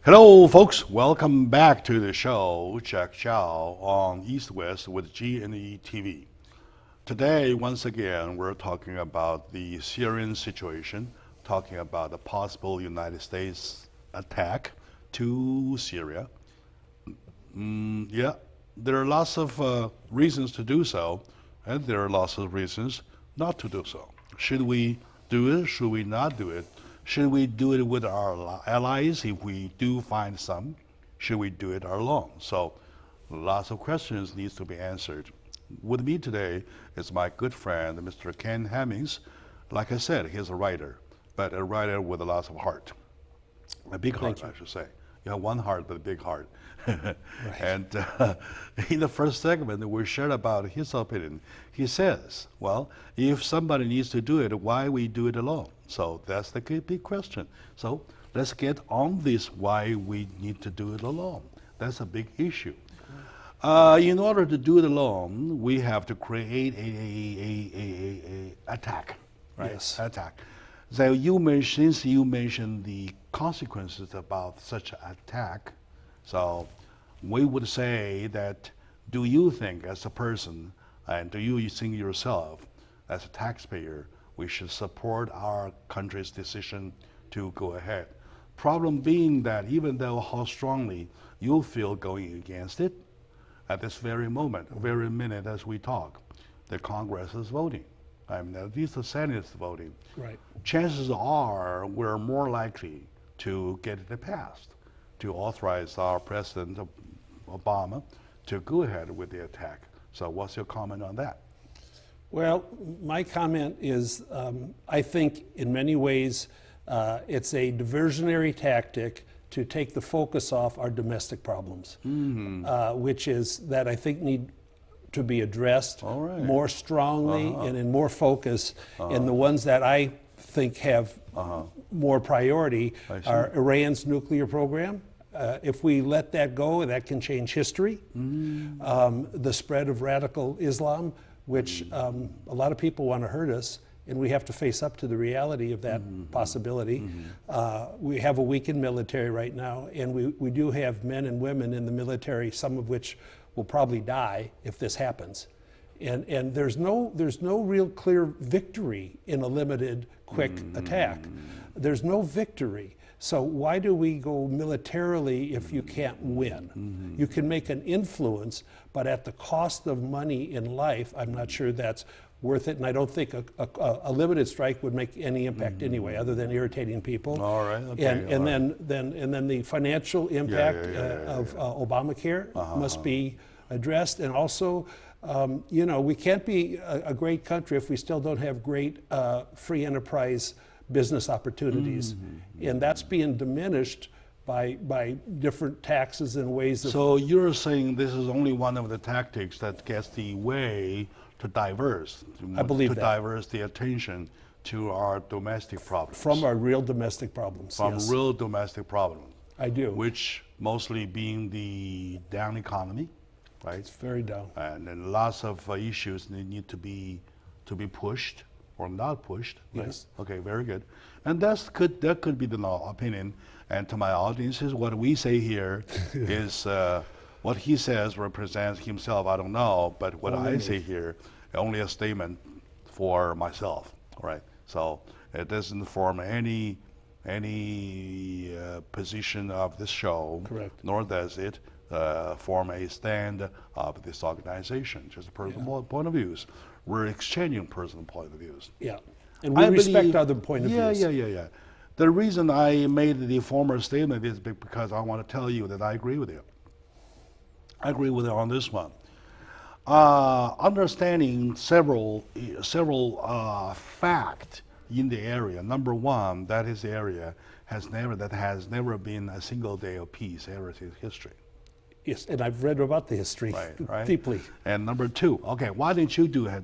Hello, folks. Welcome back to the show, Jack Chow on East West with G&E TV. Today, once again, we're talking about the Syrian situation, talking about the possible United States attack to Syria. Yeah, there are lots of reasons to do so, and there are lots of reasons not to do so. Should we do it? Should we not do it? Should we do it with our allies if we do find some? Should we do it alone? So lots of questions needs to be answered. With me today is my good friend, Mr. Ken Hemmings. Like I said, he's a writer, but a writer with a lot of heart. A big heart, I should say. You have one heart, but a big heart. Right. And in the first segment, we shared about his opinion. He says, well, if somebody needs to do it, why we do it alone? So that's the big question. So let's get on this, why we need to do it alone. That's a big issue. In order to do it alone, we have to create a attack, right? Yes. Attack. So since you mentioned the consequences about such an attack, so we would say that, do you think as a person, and do you think yourself as a taxpayer, we should support our country's decision to go ahead? Problem being that even though how strongly you feel going against it, at this very moment, very minute as we talk, the Congress is voting. I mean, at least the Senate is voting. Right. Chances are we're more likely to get it passed, to authorize our President Obama to go ahead with the attack. So what's your comment on that? Well, my comment is I think in many ways it's a diversionary tactic to take the focus off our domestic problems, which is that I think need to be addressed more strongly and in more focus. And the ones that I think have more priority are Iran's nuclear program. If we let that go, that can change history. The spread of radical Islam, which a lot of people want to hurt us, and we have to face up to the reality of that possibility. We have a weakened military right now, and we do have men and women in the military, some of which will probably die if this happens. And there's no real clear victory in a limited, quick attack. There's no victory. So why do we go militarily if you can't win? You can make an influence, but at the cost of money in life, I'm not sure that's worth it. And I don't think a limited strike would make any impact anyway, other than irritating people. All right. Okay, and then the financial impact of Obamacare must be addressed. And also, we can't be a great country if we still don't have great free enterprise business opportunities, and that's being diminished by different taxes and ways of. So you're saying this is only one of the tactics that gets the way to diverse. I believe that. Diverse the attention to our domestic problems. From our real domestic problems. From yes. real domestic problems. I do. Which mostly being the down economy, right? It's very down. And then lots of issues that need to be pushed or not pushed. Yes. Right? Okay, very good. And that could be the opinion. And to my audiences, what we say here is what he says represents himself. I don't know, but what I say here, only a statement for myself. All right. So it doesn't form any position of this show. Correct. Nor does it form a stand of this organization. Just personal point of views. We're exchanging personal point of views. Yeah, and we respect other point of views. Yeah. The reason I made the former statement is because I want to tell you that I agree with you. I agree with you on this one. Understanding several facts in the area. Number one, that is the area has never been a single day of peace ever since history. Yes, and I've read about the history right. deeply. And number two, okay, why didn't you do it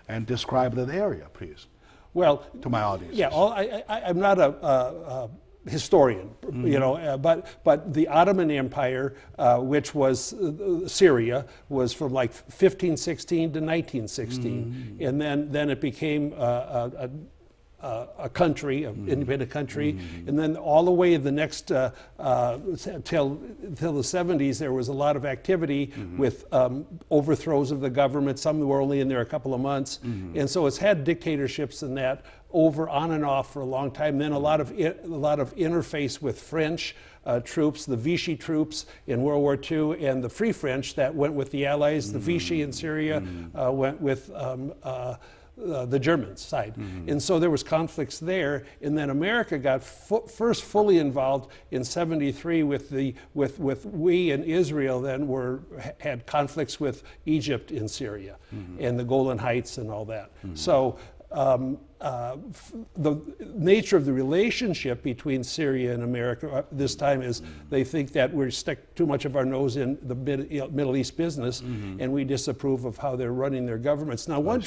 and describe that area, please? Well, to my audience. Yeah, I'm not a historian, but the Ottoman Empire, which was Syria, was from like 1516 to 1916, and then it became a country, an independent country, and then all the way the next till the 70s, there was a lot of activity with overthrows of the government. Some were only in there a couple of months, and so it's had dictatorships and that on and off for a long time. Then a lot of interface with French troops, the Vichy troops in World War II, and the Free French that went with the Allies. The Vichy in Syria went with the German side. And so there was conflicts there, and then America got first fully involved in '73 with we and Israel then had conflicts with Egypt in Syria and the Golan Heights and all that. So the nature of the relationship between Syria and America this time is they think that we stick too much of our nose in the Middle East business, and we disapprove of how they're running their governments. Now, one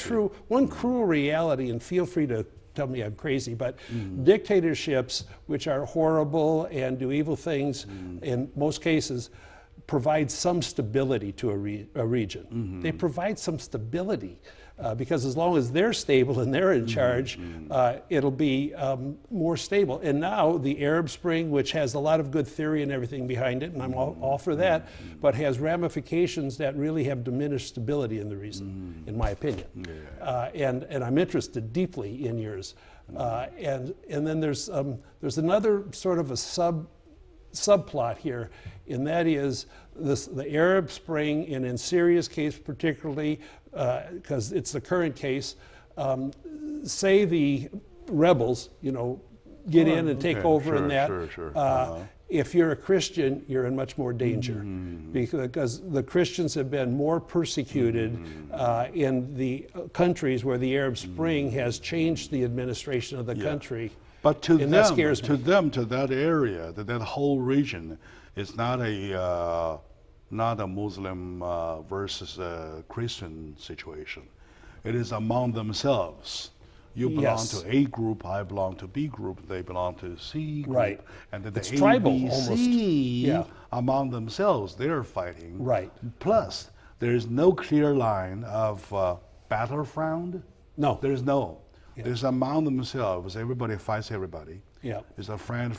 cruel reality, and feel free to tell me I'm crazy, but dictatorships, which are horrible and do evil things in most cases, provide some stability to a region. They provide some stability. Because as long as they're stable and they're in charge, it'll be more stable. And now the Arab Spring, which has a lot of good theory and everything behind it, and I'm all for that, but has ramifications that really have diminished stability in the region, in my opinion. And I'm interested deeply in yours. And then there's another sort of a subplot here, and that is the Arab Spring, and in Syria's case particularly, because it's the current case, say the rebels, get in and take over in that. If you're a Christian, you're in much more danger because the Christians have been more persecuted in the countries where the Arab Spring has changed the administration of the country. But to them, that scares me. to that area, that whole region, is not a Muslim versus a Christian situation. It is among themselves. You belong to A group, I belong to B group, they belong to C group. Right. And then the It's tribal, ABC among themselves, they're fighting. Right. Plus, there's no clear line of battlefront. No. There's no. There's among themselves, everybody fights everybody. Yeah. It's a friend,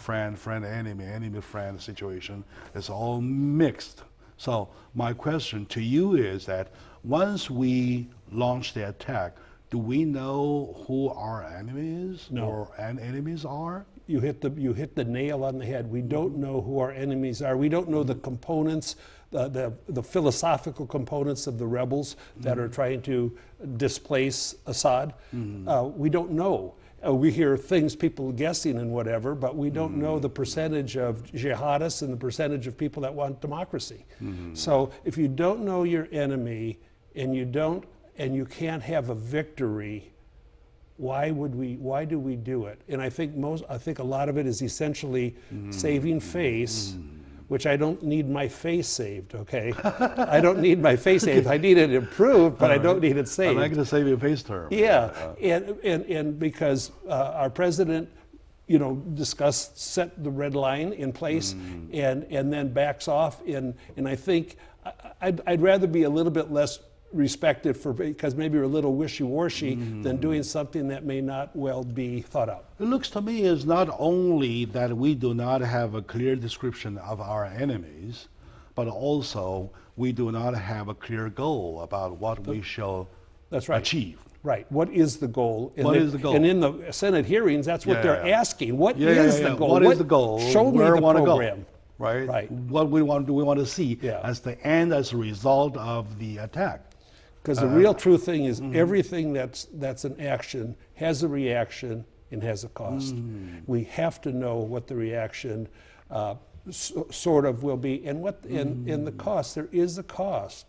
enemy, friend situation. It's all mixed. So my question to you is that once we launch the attack, do we know who our enemy is or enemies are? You hit the nail on the head. We don't know who our enemies are. We don't know the components, the philosophical components of the rebels that are trying to displace Assad. We don't know. We hear things, people guessing and whatever, but we don't know the percentage of jihadists and the percentage of people that want democracy. So if you don't know your enemy and you can't have a victory, why do we do it? And I think a lot of it is essentially saving face, which I don't need my face saved, okay? I don't need my face saved. I need it improved, but I don't need it saved. I like the save your face term. Yeah, and because our president, set the red line in place and then backs off, and I think I'd rather be a little bit less respected because maybe you're a little wishy-washy than doing something that may not well be thought out. It looks to me as not only that we do not have a clear description of our enemies, but also we do not have a clear goal about what we shall achieve. Right. What is the goal? What is the goal? And in the Senate hearings, that's what they're asking. What is the goal? What is the goal? Show me the program. Go, right? What we want to see as the end, as a result of the attack. Because the real true thing is everything that's an action has a reaction and has a cost. We have to know what the reaction sort of will be, and the cost. There is a cost,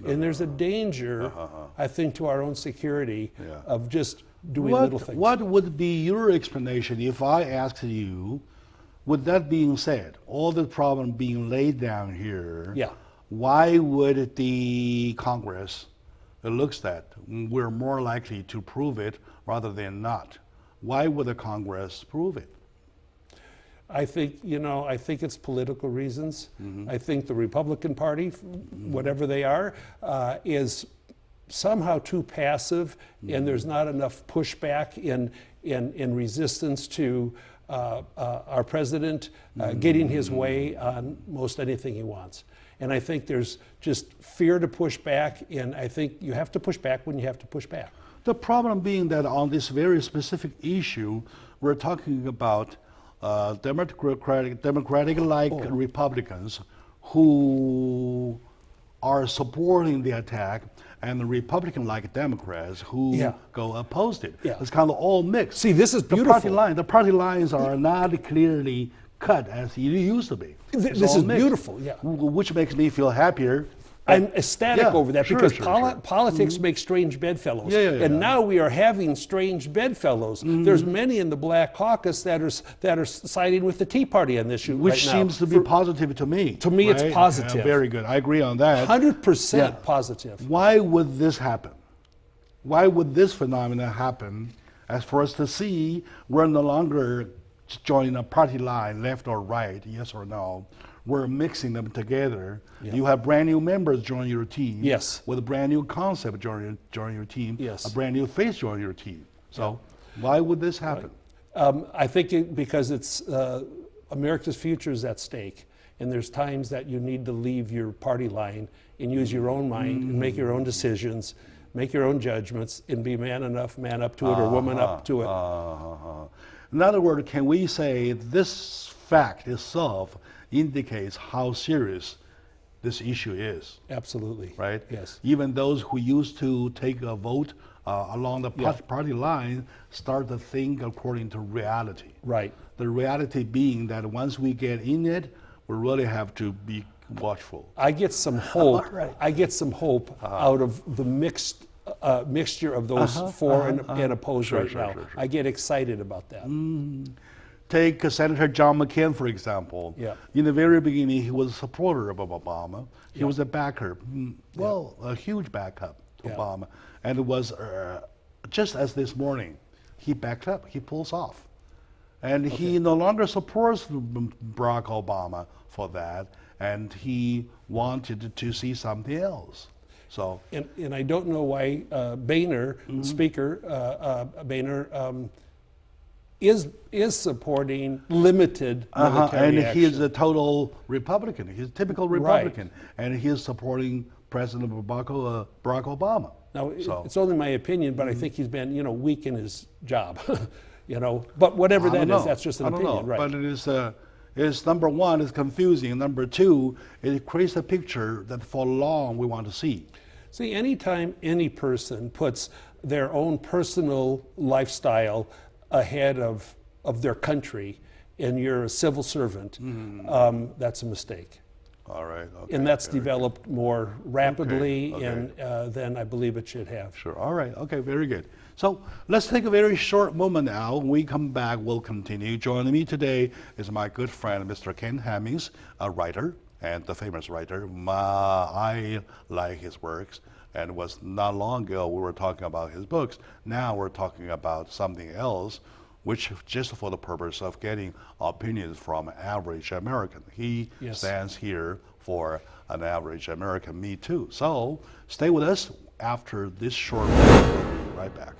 and there's a danger, I think, to our own security of just doing little things. What would be your explanation if I asked you, with that being said, all the problem being laid down here, why would the Congress? It looks that we're more likely to prove it rather than not. Why would the Congress prove it? I think it's political reasons. I think the Republican Party, whatever they are, is somehow too passive, and there's not enough pushback in resistance to our president getting his way on most anything he wants. And I think there's just fear to push back, and I think you have to push back when you have to push back. The problem being that on this very specific issue, we're talking about democratic-like Republicans who are supporting the attack, and the Republican-like Democrats who go opposed it. Yeah. It's kind of all mixed. See, this is beautiful. The party lines are not clearly cut as it used to be. This is beautiful, yeah. Which makes me feel happier. I'm ecstatic over that because sure. politics make strange bedfellows. Yeah. And now we are having strange bedfellows. There's many in the Black Caucus that are siding with the Tea Party on this issue Which right now. seems to be positive to me. To me, right? it's positive. Yeah, very good. I agree on that. 100% positive. Why would this happen? Why would this phenomenon happen? As for us to see, we're no longer joining a party line, left or right, yes or no. We're mixing them together. Yeah. You have brand new members join your team. Yes. With a brand new concept join your team. Yes. A brand new face join your team. So why would this happen? I think because it's America's future is at stake, and there's times that you need to leave your party line and use your own mind and make your own decisions, make your own judgments, and be man up to it, or woman up to it. In other words, can we say this fact itself indicates how serious this issue is? Absolutely. Right? Yes. Even those who used to take a vote along the party line start to think according to reality. Right. The reality being that once we get in it, we really have to be watchful. I get some hope. Right. I get some hope out of the mixture of those for and opposed right now. Sure. I get excited about that. Take Senator John McCain, for example. Yeah. In the very beginning, he was a supporter of Obama. He was a backer, a huge backup to Obama. And it was just as this morning, he backed up, he pulls off. And he no longer supports Barack Obama for that, and he wanted to see something else. So. And I don't know why Boehner, Speaker Boehner, is supporting limited military and action. he is a total Republican. He's a typical Republican, and he is supporting President Barack Obama. Now, it's only my opinion, but I think he's been, weak in his job, But whatever that is, that's just an opinion, right? But it's number one, it's confusing. Number two, it creates a picture that for long we want to see. See, anytime any person puts their own personal lifestyle ahead of their country, and you're a civil servant, that's a mistake. All right. Okay, and that's developed more rapidly Okay. than I believe it should have. Sure. All right. Okay. Very good. So let's take a very short moment now. When we come back, we'll continue. Joining me today is my good friend, Mr. Ken Hemmings, a writer, and the famous writer. I like his works. And it was not long ago we were talking about his books. Now we're talking about something else, which just for the purpose of getting opinions from average American. He stands here for an average American, me too. So stay with us after this short break. We'll be right back.